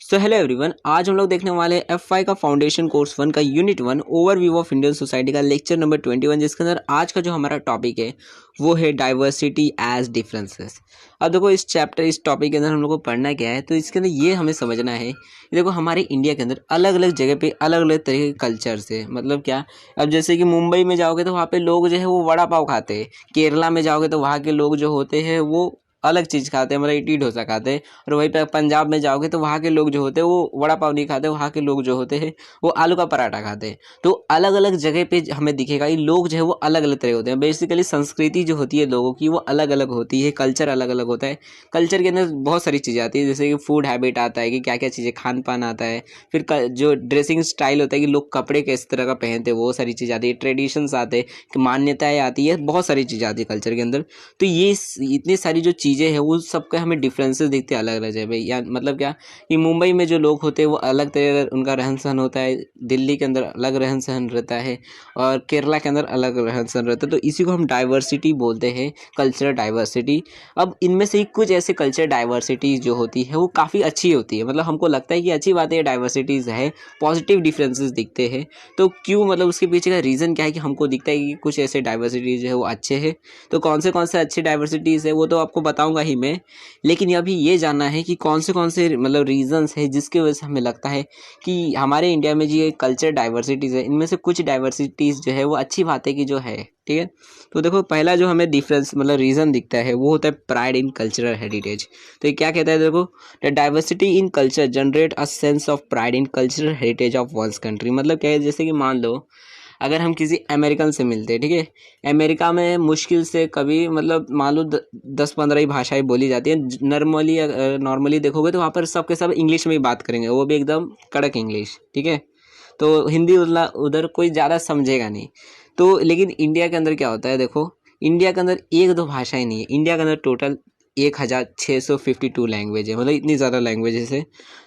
So hello everyone, आज हम लोग देखने वाले हैं F5 का फाउंडेशन कोर्स 1 का unit 1 overview of Indian society का लेक्चर नंबर 21, जिसके अंदर आज का जो हमारा टॉपिक है वो है डाइवर्सिटी एज डिफरेंसेस। अब देखो इस टॉपिक के अंदर हम लोग को पढ़ना क्या है, तो इसके अंदर ये हमें समझना है कि देखो हमारे इंडिया के अंदर अलग अलग जगह पे अलग अलग तरह के कल्चर्स है। मतलब क्या, अब जैसे कि मुंबई में जाओगे तो वहाँ पे लोग जो है वो वड़ा पाव खाते हैं, केरला में जाओगे तो वहाँ के लोग जो होते हैं वो अलग चीज़ खाते हैं, मतलब इडली डोसा खाते हैं। और वहीं पे पंजाब में जाओगे तो वहाँ के लोग जो होते हैं वो वड़ा पाव नहीं खाते, वहाँ के लोग जो होते हैं वो आलू का पराठा खाते हैं। तो अलग अलग जगह पे हमें दिखेगा ये लोग जो है वो अलग अलग तरह होते हैं। बेसिकली संस्कृति जो होती है लोगों की वो अलग अलग होती है, कल्चर अलग अलग होता है। कल्चर के अंदर बहुत सारी चीज़ें आती है, जैसे कि फूड हैबिट आता है कि क्या क्या चीज़ें खान पान आता है। फिर जो ड्रेसिंग स्टाइल होता है कि लोग कपड़े किस तरह का पहनते हैं, वो सारी चीज़ आती है। ट्रेडिशंस आते हैं कि मान्यताएं आती है, बहुत सारी चीज़ें आती है कल्चर के अंदर। तो ये इतनी सारी जो चीज़ें हैं वो सब का हमें डिफरेंसेस दिखते हैं अलग अलग जगह पे। या मतलब क्या कि मुंबई में जो लोग होते हैं वो अलग तरह का उनका रहन सहन होता है, दिल्ली के अंदर अलग रहन सहन रहता है और केरला के अंदर अलग रहन सहन रहता है। तो इसी को हम डाइवर्सिटी बोलते हैं, कल्चरल डाइवर्सिटी। अब इनमें से ही कुछ ऐसे कल्चर डाइवर्सिटीज़ जो होती है वो काफ़ी अच्छी होती है, मतलब हमको लगता है कि अच्छी बात है, डाइवर्सिटीज़ है, पॉजिटिव डिफरेंसेस दिखते हैं। तो क्यों, मतलब उसके पीछे का रीज़न क्या है कि हमको दिखता है कि कुछ ऐसे डाइवर्सिटीज़ जो है वो अच्छे हैं। तो कौन से अच्छे डाइवर्सिटीज़ है वो तो आपको बताऊंगा ही मैं, लेकिन अभी ये जानना है कि कौन से मतलब रीजंस है जिसकी वजह से हमें लगता है कि हमारे इंडिया में जो ये कल्चर डाइवर्सिटीज़ है इनमें से कुछ डाइवर्सिटीज़ जो है वो अच्छी बात है कि जो है, ठीक है। तो देखो पहला जो हमें डिफरेंस मतलब रीज़न दिखता है वो होता है प्राइड इन कल्चरल हेरिटेज। तो ये क्या कहता है, देखो the diversity in culture generate a sense of pride in cultural heritage of one's country. मतलब क्या है, जैसे कि मान लो अगर हम किसी अमेरिकन से मिलते हैं, ठीक है, अमेरिका में मुश्किल से कभी मतलब मान लो 10-15 ही भाषाएं बोली जाती हैं। नॉर्मली देखोगे तो वहाँ पर सब के सब इंग्लिश में ही बात करेंगे, वो भी एकदम कड़क इंग्लिश, ठीक है। तो हिंदी उधर कोई ज़्यादा समझेगा नहीं। तो लेकिन इंडिया के अंदर क्या होता है, देखो इंडिया के अंदर एक दो भाषाएं नहीं है, इंडिया के अंदर टोटल 1652 लैंग्वेज है, मतलब इतनी ज़्यादा लैंग्वेजेस है।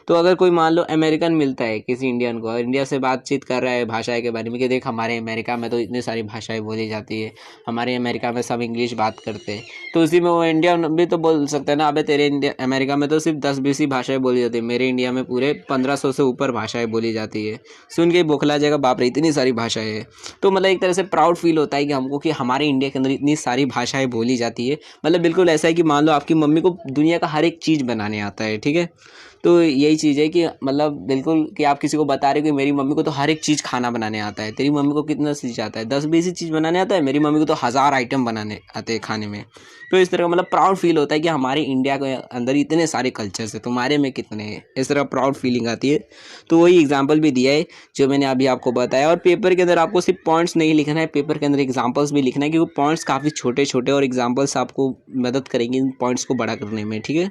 तो अगर कोई मान लो अमेरिकन मिलता है किसी इंडियन को और इंडिया से बातचीत कर रहा है भाषा के बारे में कि देख हमारे अमेरिका में तो इतनी सारी भाषाएं बोली जाती है, हमारे अमेरिका में सब इंग्लिश बात करते हैं, तो उसी में वो इंडिया भी तो बोल सकता है ना, अबे तेरे इंडिया अमेरिका में तो सिर्फ 10-20 ही भाषाएं बोली जाती है, मेरे इंडिया में पूरे 1500 से ऊपर भाषाएं बोली जाती है। सुन के बौखला जाएगा, बाप रे इतनी सारी भाषाएं हैं। तो मतलब एक तरह से प्राउड फील होता है कि हमको कि हमारे इंडिया के अंदर इतनी सारी भाषाएं बोली जाती है। मतलब बिल्कुल ऐसा है कि मान लो आपकी मम्मी को दुनिया का हर एक चीज़ बनाने आता है, ठीक है। तो यही चीज़ है कि मतलब बिल्कुल कि आप किसी को बता रहे हो कि मेरी मम्मी को तो हर एक चीज़ खाना बनाने आता है, तेरी मम्मी को कितना चीज़ आता है, 10-20 ही चीज़ बनाने आता है, मेरी मम्मी को तो 1000 आइटम बनाने आते हैं खाने में। तो इस तरह का मतलब प्राउड फील होता है कि हमारे इंडिया के अंदर इतने सारे कल्चर्स है, तुम्हारे में कितने हैं, इस तरह प्राउड फीलिंग आती है। तो वही एग्जाम्पल भी दिया है जो मैंने अभी आपको बताया। और पेपर के अंदर आपको सिर्फ पॉइंट्स नहीं लिखना है, पेपर के अंदर एग्जाम्पल्स भी लिखना है, क्योंकि पॉइंट्स काफ़ी छोटे छोटे और एग्जाम्पल्स आपको मदद करेंगे इन पॉइंट्स को बड़ा करने में, ठीक है।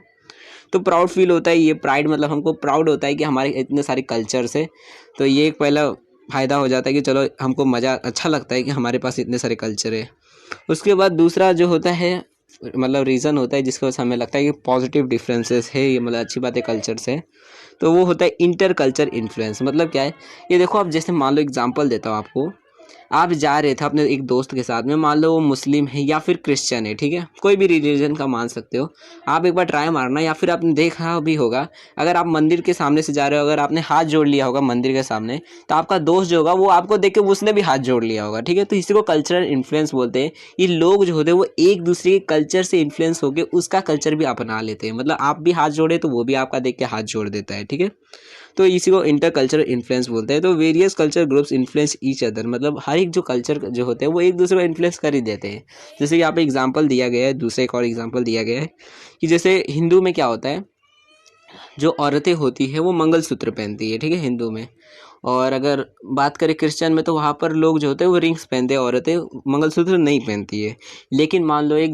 तो प्राउड फील होता है, ये प्राइड मतलब हमको प्राउड होता है कि हमारे इतने सारे कल्चर्स है। तो ये एक पहला फ़ायदा हो जाता है कि चलो हमको मज़ा अच्छा लगता है कि हमारे पास इतने सारे कल्चर है। उसके बाद दूसरा जो होता है मतलब रीज़न होता है जिसकी वजह से हमें लगता है कि पॉजिटिव डिफरेंसेस है, ये मतलब अच्छी बात है कल्चर से। तो वो होता है इंटर कल्चर इन्फ्लुएंस। मतलब क्या है, ये देखो आप जैसे मान लो एग्जांपल देता हूँ आपको, आप जा रहे थे अपने एक दोस्त के साथ में, मान लो वो मुस्लिम है या फिर क्रिश्चियन है, ठीक है, कोई भी रिलीजन का मान सकते हो। आप एक बार ट्राई मारना, या फिर आपने देखा भी होगा अगर आप मंदिर के सामने से जा रहे हो, अगर आपने हाथ जोड़ लिया होगा मंदिर के सामने, तो आपका दोस्त जो होगा वो आपको देख के उसने भी हाथ जोड़ लिया होगा, ठीक है। तो इसी को कल्चरल इन्फ्लुएंस बोलते हैं। ये लोग जो होते हैं वो एक दूसरे के कल्चर से इन्फ्लुएंस होकर उसका कल्चर भी अपना लेते हैं, मतलब आप भी हाथ जोड़े तो वो भी आपका देख के हाथ जोड़ देता है, ठीक है। तो इसी को इंटर कल्चरल इन्फ्लुएंस बोलते हैं। तो various culture groups influence each other, मतलब हर एक जो कल्चर जो होते हैं वो एक दूसरे को इन्फ्लुएंस कर ही देते हैं। जैसे कि यहाँ पे एग्जांपल दिया गया है, दूसरे एक और एग्जांपल दिया गया है कि जैसे हिंदू में क्या होता है, जो औरतें होती है वो मंगलसूत्र पहनती है, ठीक है, हिंदू में। और अगर बात करें क्रिश्चियन में तो वहाँ पर लोग जो होते हैं वो रिंग्स पहनते हैं, औरतें मंगलसूत्र नहीं पहनती है। लेकिन मान लो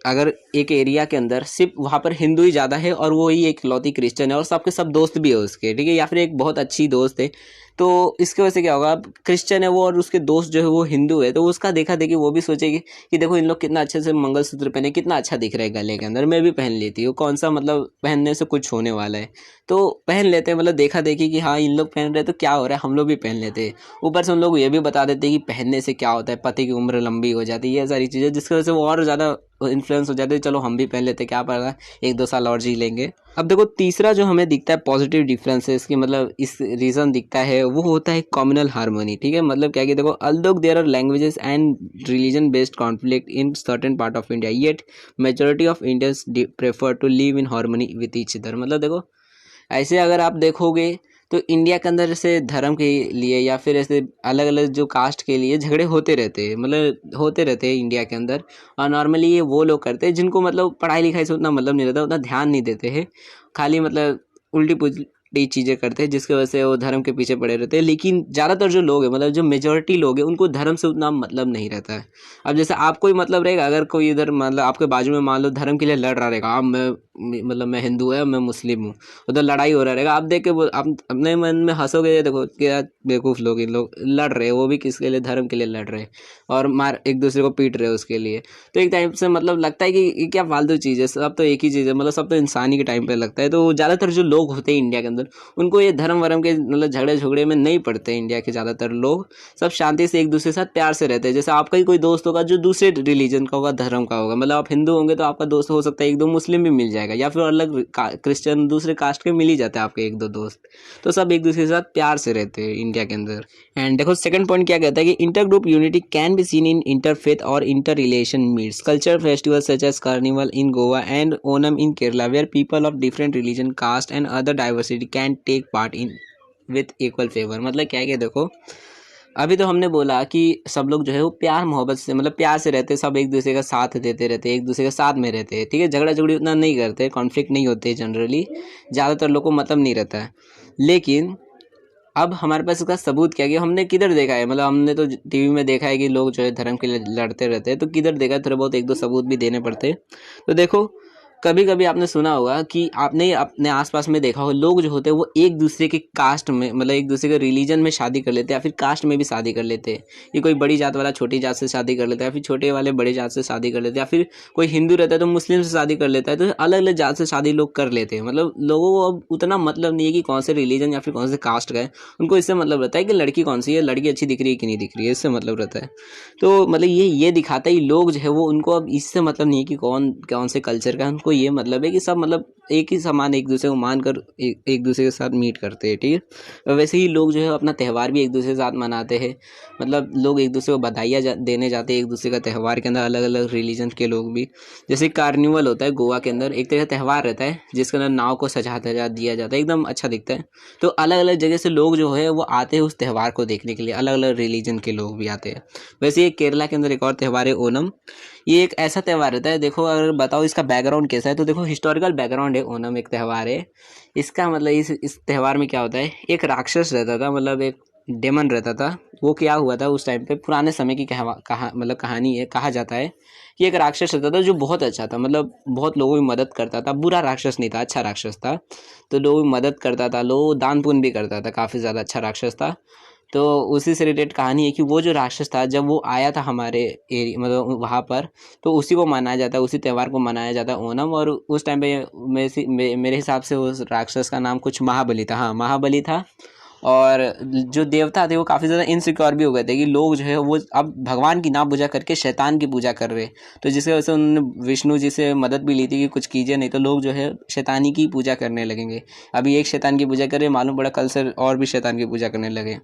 अगर एक एरिया के अंदर सिर्फ वहाँ पर हिंदू ही ज़्यादा है और वो ही एक लौती क्रिश्चियन है और सबके सब दोस्त भी है उसके, ठीक है, या फिर एक बहुत अच्छी दोस्त है, तो इसकी वजह से क्या होगा, क्रिश्चियन है वो और उसके दोस्त जो है वो हिंदू है, तो उसका देखा देखी वो भी सोचेगी कि देखो इन लोग कितना अच्छे से मंगलसूत्र पहने, कितना अच्छा दिख रहा है गले के अंदर, मैं भी पहन लेती हूँ, कौन सा मतलब पहनने से कुछ होने वाला है। तो पहन लेते हैं, मतलब देखा देखी कि हाँ इन लोग पहन रहे हैं तो क्या हो रहा है, हम लोग भी पहन लेते हैं। ऊपर से उन लोग ये भी बता देते हैं कि पहनने से क्या होता है, पति की उम्र लंबी हो जाती है, ये सारी चीज़ें जिसकी वजह से वो और ज़्यादा इन्फ्लुएंस हो जाते हैं, चलो हम भी पहन लेते, क्या पता 1-2 साल और जी लेंगे। अब देखो तीसरा जो हमें दिखता है पॉजिटिव डिफरेंसेस की मतलब इस रीज़न दिखता है वो होता है कम्युनल हार्मनी। ठीक है, मतलब क्या कि देखो although there are languages and religion based conflict in certain part of India yet majority of Indians prefer to live in harmony with each other. मतलब देखो ऐसे अगर आप देखोगे तो इंडिया के अंदर ऐसे धर्म के लिए या फिर ऐसे अलग अलग जो कास्ट के लिए झगड़े होते रहते हैं, मतलब होते रहते हैं इंडिया के अंदर। और नॉर्मली ये वो लोग करते हैं जिनको मतलब पढ़ाई लिखाई से उतना मतलब नहीं रहता, उतना ध्यान नहीं देते हैं, खाली मतलब उल्टी पुल्टी चीज़ें करते हैं जिसकी वजह से वो धर्म के पीछे पड़े रहते हैं। लेकिन ज़्यादातर जो लोग हैं मतलब जो मेजोरिटी लोग हैं उनको धर्म से उतना मतलब नहीं रहता है। अब जैसे आपको ही मतलब रहेगा अगर कोई इधर मतलब आपके बाजू में मान लो धर्म के लिए लड़ रहा रहेगा, आप मतलब मैं हिंदू है मैं मुस्लिम हूँ, उधर लड़ाई हो रहा रहेगा, आप देख के आप अपने मन में हंसोगे, देखो क्या बेवकूफ़ लोग इन लोग लड़ रहे हैं, वो भी किसके लिए, धर्म के लिए लड़ रहे हैं और मार एक दूसरे को पीट रहे हैं उसके लिए। तो एक टाइम से मतलब लगता है कि ये क्या फालतू चीज़ है, सब तो एक ही चीज़ है, मतलब सब तो इंसानी के टाइम पे लगता है। तो ज़्यादातर जो लोग होते हैं इंडिया के अंदर उनको ये धर्म वरम के मतलब झगड़े झगड़े में नहीं पड़ते। इंडिया के ज़्यादातर लोग सब शांति से एक दूसरे के साथ प्यार से रहते हैं। जैसे आपका ही कोई दोस्त होगा जो दूसरे रिलीजन का होगा, धर्म का होगा, मतलब आप हिंदू होंगे तो आपका दोस्त हो सकता है एक दो मुस्लिम भी मिल जाएगा या फिर अलग क्रिश्चियन दूसरे कास्ट के मिल ही जाते हैं आपके एक दो दोस्त। तो सब एक दूसरे के साथ प्यार से रहते हैं इंडिया के अंदर। एंड देखो सेकंड पॉइंट क्या कहता है कि inter group unity can be seen in interfaith और inter relation meets culture festival such as carnival in Goa and Onam in Kerala where people of different religion caste and other diversity can take part in with equal favour. मतलब क्या है कि देखो अभी तो हमने बोला कि सब लोग जो है वो प्यार मोहब्बत से मतलब प्यार से रहते, सब एक दूसरे का साथ देते रहते, एक दूसरे के साथ में रहते हैं। ठीक है, झगड़ा झगड़ी उतना नहीं करते, कॉन्फ्लिक्ट नहीं होते जनरली, ज़्यादातर लोग को मतलब नहीं रहता है। लेकिन अब हमारे पास इसका सबूत क्या है कि हमने किधर देखा है, मतलब हमने तो टीवी में देखा है कि लोग जो है धर्म के लिए लड़ते रहते हैं, तो किधर देखा है, थोड़े बहुत एक दो सबूत भी देने पड़ते हैं। तो देखो कभी कभी आपने सुना होगा कि आपने अपने आसपास में देखा हो लोग जो होते हैं वो एक दूसरे के कास्ट में मतलब एक दूसरे के रिलीजन में शादी कर लेते हैं या फिर कास्ट में भी शादी कर लेते हैं। ये कोई बड़ी जात वाला छोटी जात से शादी कर लेता है या फिर छोटे वाले बड़े जात से शादी कर लेते हैं या फिर कोई हिंदू रहता है तो मुस्लिम से शादी कर लेता है। तो अलग अलग जात से शादी लोग कर लेते हैं। मतलब लोगों को अब उतना मतलब नहीं है कि कौन से रिलीजन या फिर कौन से कास्ट का है, उनको इससे मतलब रहता है कि लड़की कौन सी है, लड़की अच्छी दिख रही है कि नहीं दिख रही है, इससे मतलब रहता है। तो मतलब ये दिखाता है लोग जो है वो उनको अब इससे मतलब नहीं है कि कौन कौन से कल्चर का है, उनको ये मतलब है कि सब मतलब एक ही समान एक दूसरे को मानकर एक दूसरे के साथ मीट करते हैं। ठीक है, वैसे ही लोग जो है अपना त्यौहार भी एक दूसरे के साथ मनाते हैं। मतलब लोग एक दूसरे को बधाइयाँ देने जाते हैं एक दूसरे का त्यौहार के अंदर, अलग अलग रिलीजन के लोग भी। जैसे कार्निवल होता है गोवा के अंदर, एक तरह का त्यौहार रहता है जिसके अंदर नाव को सजा दिया जाता है, एकदम अच्छा दिखता है। तो अलग अलग जगह से लोग जो है वो आते हैं उस त्यौहार को देखने के लिए, अलग अलग रिलीजन के लोग भी आते हैं। वैसे ये केरला के अंदर एक और त्यौहार है ओनम। ये एक ऐसा त्यौहार रहता है, देखो अगर बताओ इसका बैकग्राउंड कैसा है तो देखो हिस्टोरिकल बैकग्राउंड है। ओनम एक त्यौहार है, इसका मतलब इस त्यौहार में क्या होता है, एक राक्षस रहता था, मतलब एक डेमन रहता था। वो क्या हुआ था उस टाइम पे, पुराने समय की मतलब कहानी है, कहा जाता है कि एक राक्षस रहता था जो बहुत अच्छा था, मतलब बहुत लोगों की मदद करता था, बुरा राक्षस नहीं था, अच्छा राक्षस था। तो लोगों की मदद करता था, लोगों को दान पुण्य भी करता था, काफ़ी ज़्यादा अच्छा राक्षस था। तो उसी से रिलेटेड कहानी है कि वो जो राक्षस था जब वो आया था हमारे एरिया मतलब वहाँ पर, तो उसी को मनाया जाता है, उसी त्यौहार को मनाया जाता है ओनम। और उस टाइम पे मेरे हिसाब से उस राक्षस का नाम कुछ महाबली था, हाँ महाबली था। और जो देवता थे वो काफ़ी ज़्यादा इनसिक्योर भी हो गए थे कि लोग जो है वो अब भगवान की ना पूजा करके शैतान की पूजा कर रहे। तो जिसकी वजह से उन्होंने विष्णु जी से मदद भी ली थी कि कुछ कीजिए नहीं तो लोग जो है शैतानी की पूजा करने लगेंगे। अभी एक शैतान की पूजा कर रहे, मालूम पड़ा कल से और भी शैतान की पूजा करने लगे।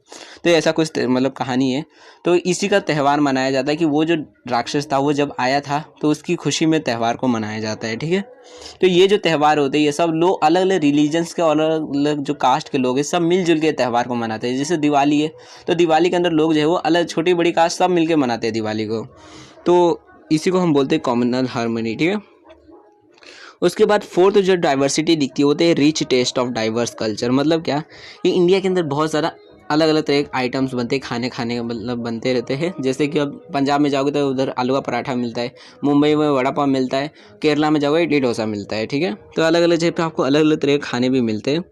तो ऐसा कुछ मतलब कहानी है। तो इसी का त्यौहार मनाया जाता है कि वो जो राक्षस था वो जब आया था तो उसकी खुशी में त्यौहार को मनाया जाता है। ठीक है, तो ये जो त्यौहार होते हैं ये सब लोग अलग अलग रिलीजन्स के अलग अलग जो कास्ट के लोग हैं सब मिलजुल के त्यौहार को मनाते हैं। जैसे दिवाली है तो दिवाली के अंदर लोग जो है वो अलग छोटी बड़ी कास्ट सब मिलके मनाते हैं दिवाली को। तो इसी को हम बोलते हैं कम्युनल हार्मनी। ठीक है, उसके बाद फोर्थ जो डाइवर्सिटी दिखती है होते हैं rich taste of diverse culture. मतलब क्या, ये इंडिया के अंदर बहुत ज़्यादा अलग अलग तरह के आइटम्स बनते हैं, खाने खाने का मतलब बनते रहते हैं। जैसे कि अब पंजाब में जाओगे तो उधर आलू का पराठा मिलता है, मुंबई में वड़ा पाव मिलता है, केरला में जाओगे इडली डोसा मिलता है। ठीक है, तो अलग अलग जगह पे आपको अलग अलग तरह के खाने भी मिलते हैं।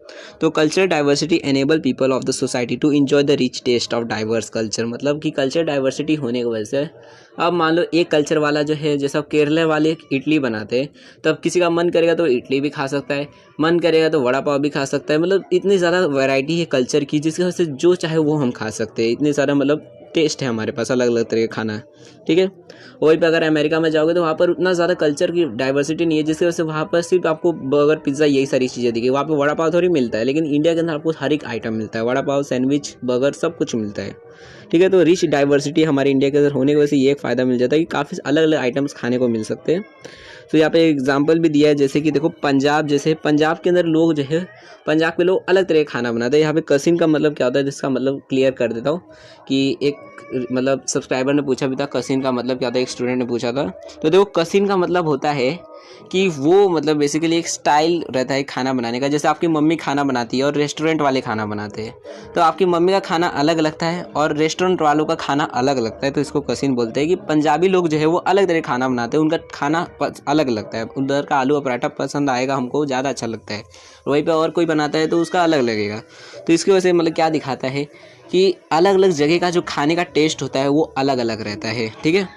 तो cultural diversity enable people of the society to enjoy the rich taste of diverse culture. मतलब कि कल्चर डाइवर्सिटी होने की वजह से अब मान लो एक कल्चर वाला जो है, जैसा केरला वाले इडली बनाते हैं, तब किसी का मन करेगा तो इडली भी खा सकता है, मन करेगा तो वड़ा पाव भी खा सकता है। मतलब इतनी ज़्यादा वैरायटी है कल्चर की जिसकी वजह से जो चाहे वो हम खा सकते हैं। इतने सारा मतलब टेस्ट है हमारे पास, अलग अलग तरह का खाना, ठीक है। वहीं पे अगर अमेरिका में जाओगे तो वहाँ पर उतना ज़्यादा कल्चर की डाइवर्सिटी नहीं है, जिसकी वजह से वहाँ पर सिर्फ आपको बर्गर, पिज़्ज़ा, यही सारी चीज़ें दिखेगी। वहाँ पे वड़ा पाव थोड़ी मिलता है, लेकिन इंडिया के अंदर आपको हर एक आइटम मिलता है, वड़ा पाव, सैंडविच, बर्गर, सब कुछ मिलता है, ठीक है। तो रिच डाइवर्सिटी हमारे इंडिया के अंदर होने की वजह से ये एक फ़ायदा मिल जाता है कि काफ़ी अलग अलग आइटम्स खाने को मिल सकते हैं। तो यहाँ पे एग्जाम्पल भी दिया है, जैसे कि देखो पंजाब, जैसे पंजाब के अंदर लोग जो है, पंजाब के लोग अलग तरह का खाना बनाते हैं। यहाँ पे कसिन का मतलब क्या होता है, जिसका मतलब क्लियर कर देता हूँ कि एक मतलब सब्सक्राइबर ने पूछा भी था कसिन का मतलब क्या होता है, एक स्टूडेंट ने पूछा था। तो देखो कसिन का मतलब होता है कि वो मतलब बेसिकली एक स्टाइल रहता है खाना बनाने का। जैसे आपकी मम्मी खाना बनाती है और रेस्टोरेंट वाले खाना बनाते हैं, तो आपकी मम्मी का खाना अलग लगता है और रेस्टोरेंट वालों का खाना अलग लगता है, तो इसको कसिन बोलते हैं। कि पंजाबी लोग जो है वो अलग तरह खाना बनाते हैं, उनका खाना अलग लगता है। उधर का आलू पराठा पसंद आएगा हमको, ज़्यादा अच्छा लगता है, वहीं पे और कोई बनाता है तो उसका अलग लगेगा। तो इसकी वजह से मतलब क्या दिखाता है कि अलग अलग जगह का जो खाने का टेस्ट होता है वो अलग अलग रहता है, ठीक है।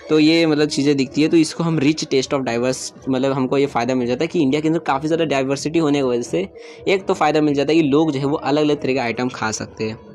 तो ये मतलब चीज़ें दिखती है, तो इसको हम रिच टेस्ट ऑफ डाइवर्स, मतलब हमको ये फ़ायदा मिल जाता है कि इंडिया के अंदर काफ़ी ज़्यादा डाइवर्सिटी होने की वजह से एक तो फ़ायदा मिल जाता है कि लोग जो है वो अलग अलग तरह के आइटम खा सकते हैं।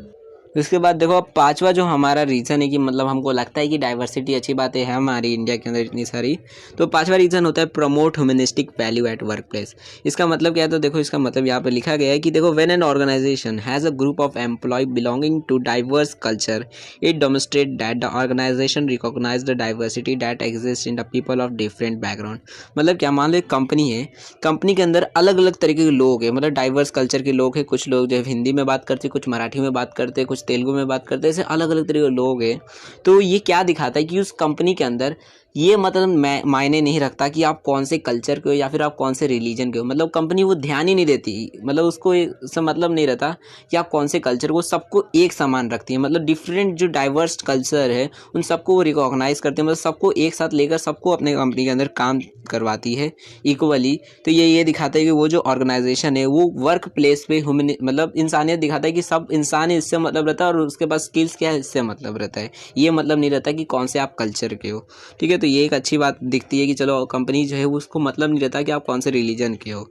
उसके बाद देखो अब पांचवा जो हमारा रीज़न है कि मतलब हमको लगता है कि डाइवर्सिटी अच्छी बातें हैं हमारी इंडिया के अंदर इतनी सारी, तो पांचवा रीज़न होता है promote humanistic value at work place. इसका मतलब क्या है, तो देखो इसका मतलब यहाँ पे लिखा गया है कि देखो when an organisation has a group of employ belonging to diverse culture, it demonstrate that the organisation recognise the diversity that exist in the people of different background. मतलब क्या, मान लो एक कंपनी है, कंपनी के अंदर अलग अलग तरीके के लोग हैं, मतलब डाइवर्स कल्चर के लोग हैं। कुछ लोग जो है हिंदी में बात करते, कुछ मराठी में बात करते, कुछ तेलुगु में बात करते, ऐसे अलग अलग तरीके के लोग हैं। तो ये क्या दिखाता है कि उस कंपनी के अंदर ये मतलब मायने नहीं रखता कि आप कौन से कल्चर के हो या फिर आप कौन से रिलीजन के हो। मतलब कंपनी वो ध्यान ही नहीं देती, मतलब उसको इससे मतलब नहीं रहता कि आप कौन से कल्चर को, सबको एक समान रखती है। मतलब डिफरेंट जो डाइवर्स कल्चर है उन सबको वो रिकॉग्नाइज करते हैं, मतलब सबको एक साथ लेकर सबको अपने कंपनी के अंदर काम करवाती है इक्वली। तो ये दिखाता है कि वो जो ऑर्गेनाइजेशन है वो वर्क प्लेस पे मतलब इंसानियत दिखाता है कि सब इंसान ही इससे मतलब रहता है और उसके पास स्किल्स क्या है इससे मतलब रहता है। ये मतलब नहीं रहता कि कौन से आप कल्चर के हो, ठीक है। तो ये एक अच्छी बात दिखती है कि चलो कंपनी जो है वो उसको मतलब नहीं रहता कि आप कौन से रिलीजन के हो।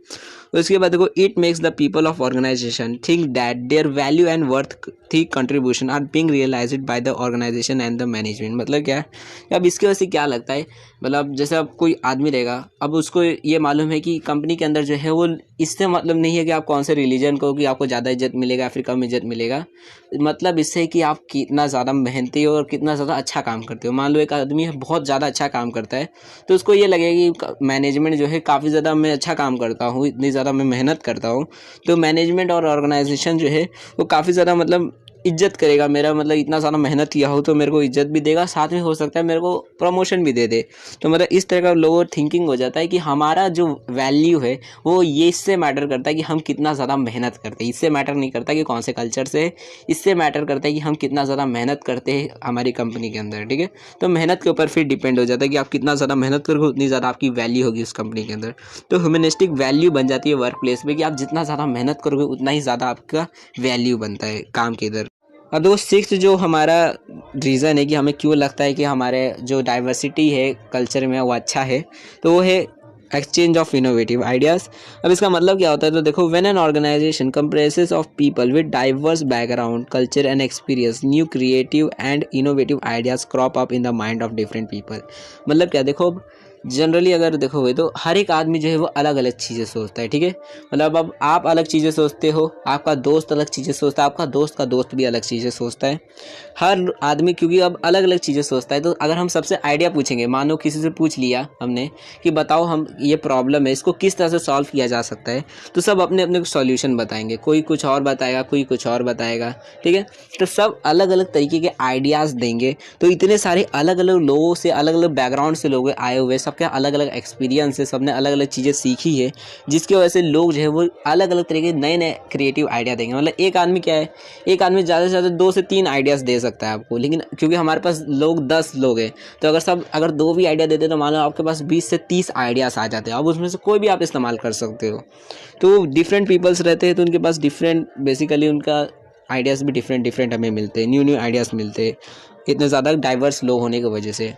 उसके बाद देखो it makes the people of organisation think that their value and worth the contribution are being realised by the organisation and the management. मतलब क्या है, अब इसकी वजह से क्या लगता है, मतलब जैसे अब कोई आदमी रहेगा, अब उसको ये मालूम है कि कंपनी के अंदर जो है वो इससे मतलब नहीं है कि आप कौन से रिलीजन को, कि आपको ज़्यादा इज्जत मिलेगा या फिर कम इज्जत मिलेगा। मतलब इससे कि आप कितना ज़्यादा मेहनती हो और कितना ज़्यादा अच्छा काम करते हो। मान लो एक आदमी बहुत ज़्यादा अच्छा काम करता है तो उसको ये लगेगा कि मैनेजमेंट जो है काफ़ी ज़्यादा मैं अच्छा काम करता हूँ, इतनी ज़्यादा मैं मेहनत करता हूँ, तो मैनेजमेंट और ऑर्गेनाइजेशन जो है वो काफ़ी ज़्यादा मतलब इज्जत करेगा मेरा, मतलब इतना ज़्यादा मेहनत किया हो तो मेरे को इज्जत भी देगा, साथ में हो सकता है मेरे को प्रमोशन भी दे दे। तो मतलब इस तरह का लोगों थिंकिंग हो जाता है कि हमारा जो वैल्यू है वो ये इससे मैटर करता है कि हम कितना ज़्यादा मेहनत करते हैं। इससे मैटर नहीं करता कि कौन से कल्चर से, इससे मैटर करता है कि हम कितना ज़्यादा मेहनत करते हैं हमारी कंपनी के अंदर, ठीक है। तो मेहनत के ऊपर फिर डिपेंड हो जाता है कि आप कितना ज़्यादा मेहनत करोगे उतनी ज़्यादा आपकी वैल्यू होगी उस कंपनी के अंदर। तो ह्यूमनिस्टिक वैल्यू बन जाती है वर्क प्लेस पे कि आप जितना ज़्यादा मेहनत करोगे उतना ही ज़्यादा आपका वैल्यू बनता है काम के इधर। अब देखो सिक्स्थ जो हमारा रीज़न है कि हमें क्यों लगता है कि हमारे जो डाइवर्सिटी है कल्चर में वो अच्छा है, तो वो है एक्सचेंज ऑफ इनोवेटिव आइडियाज़। अब इसका मतलब क्या होता है, तो देखो when an organisation compresses of people with diverse background, culture and experience, new creative and innovative ideas crop up in the mind of different people. मतलब क्या, देखो जनरली अगर देखोगे तो हर एक आदमी जो है वो अलग अलग चीज़ें सोचता है, ठीक है। मतलब अब आप अलग चीज़ें सोचते हो, आपका दोस्त अलग चीज़ें सोचता है, आपका दोस्त का दोस्त भी अलग चीज़ें सोचता है। हर आदमी क्योंकि अब अलग अलग चीज़ें सोचता है, तो अगर हम सबसे आइडिया पूछेंगे, मानो किसी से पूछ लिया हमने कि बताओ हम ये प्रॉब्लम है इसको किस तरह से सॉल्व किया जा सकता है, तो सब अपने अपने सॉल्यूशन बताएंगे, कोई कुछ और बताएगा, कोई कुछ और बताएगा, ठीक है। तो सब अलग अलग तरीके के आइडियाज़ देंगे। तो इतने सारे अलग अलग लोगों से, अलग अलग बैकग्राउंड से लोग आए हुए, सबके अलग अलग एक्सपीरियंस है, सबने अलग अलग चीज़ें सीखी है, जिसकी वजह से लोग जो है वो अलग अलग तरीके के नए नए क्रिएटिव आइडिया देंगे। मतलब एक आदमी क्या है, एक आदमी ज़्यादा से ज़्यादा 2 से 3 आइडियाज़ दे सकता है आपको, लेकिन क्योंकि हमारे पास लोग 10 लोग हैं, तो अगर 2 भी आइडिया देते तो मान लो आपके पास 20 से 30 आइडियाज़ आ जाते हैं। अब उसमें से कोई भी आप इस्तेमाल कर सकते हो। तो डिफरेंट पीपल्स रहते हैं तो उनके पास डिफरेंट, बेसिकली उनका आइडियाज़ भी डिफरेंट डिफरेंट हमें मिलते हैं, न्यू न्यू आइडियाज़ मिलते हैं, इतने ज़्यादा डाइवर्स लोग होने की वजह से।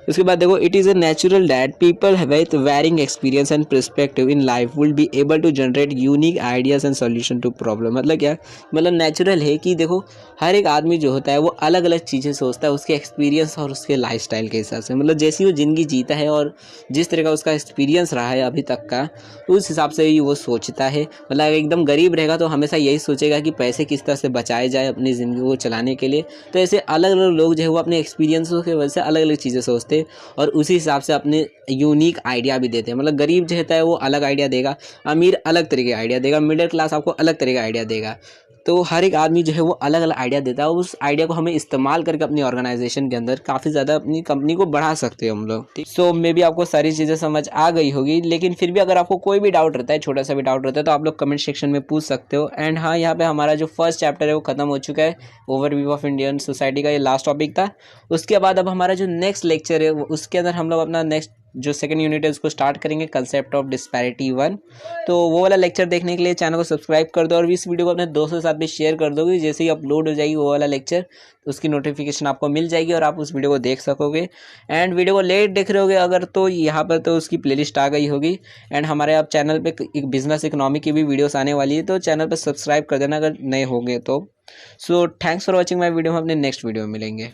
उसके बाद देखो, it is a natural that people with varying experience and perspective in life will be able to generate unique ideas and solution to problem. मतलब क्या, मतलब नेचुरल है कि देखो हर एक आदमी जो होता है वो अलग अलग चीज़ें सोचता है उसके एक्सपीरियंस और उसके लाइफस्टाइल के हिसाब से। मतलब जैसी वो ज़िंदगी जीता है और जिस तरह का उसका एक्सपीरियंस रहा है अभी तक का, उस हिसाब से ही वो सोचता है। मतलब एकदम गरीब रहेगा तो हमेशा यही सोचेगा कि पैसे किस तरह से बचाए जाए अपनी ज़िंदगी को चलाने के लिए। तो ऐसे अलग अलग लोग जो है वो अपने एक्सपीरियंसों की वजह से अलग अलग चीज़ें सोचते हैं और उसी हिसाब से अपने यूनिक आइडिया भी देते हैं। मतलब गरीब जो होता है वो अलग आइडिया देगा, अमीर अलग तरीके का आइडिया देगा, मिडिल क्लास आपको अलग तरीके का आइडिया देगा। तो हर एक आदमी जो है वो अलग अलग आइडिया देता है। उस आइडिया को हमें इस्तेमाल करके अपनी ऑर्गेनाइजेशन के अंदर काफ़ी ज़्यादा अपनी कंपनी को बढ़ा सकते हैं हम लोग। ठीक, सो मे बी आपको सारी चीज़ें समझ आ गई होगी, लेकिन फिर भी अगर आपको कोई भी डाउट रहता है, छोटा सा भी डाउट रहता है, तो आप लोग कमेंट सेक्शन में पूछ सकते हो। एंड हाँ, यहाँ पे हमारा जो फर्स्ट चैप्टर है वो खत्म हो चुका है, ओवरव्यू ऑफ इंडियन सोसाइटी का, ये लास्ट टॉपिक था। उसके बाद अब हमारा जो नेक्स्ट लेक्चर है उसके अंदर हम लोग अपना नेक्स्ट जो सेकंड यूनिट है उसको स्टार्ट करेंगे, कंसेप्ट ऑफ डिस्पैरिटी 1। तो वो वाला लेक्चर देखने के लिए चैनल को सब्सक्राइब कर दो और इस वीडियो को अपने दोस्तों के साथ भी शेयर कर दोगे। जैसे ही अपलोड हो जाएगी वो वाला लेक्चर तो उसकी नोटिफिकेशन आपको मिल जाएगी और आप उस वीडियो को देख सकोगे। एंड वीडियो को लेट देख रहे होगे अगर, तो यहाँ पर तो उसकी प्लेलिस्ट आ गई होगी। एंड हमारे अब चैनल पे एक बिजनेस इकोनॉमी की भी वीडियोस आने वाली है, तो चैनल पर सब्सक्राइब कर देना अगर नए होंगे तो। So thanks for watching my video, हम अपने नेक्स्ट वीडियो में मिलेंगे।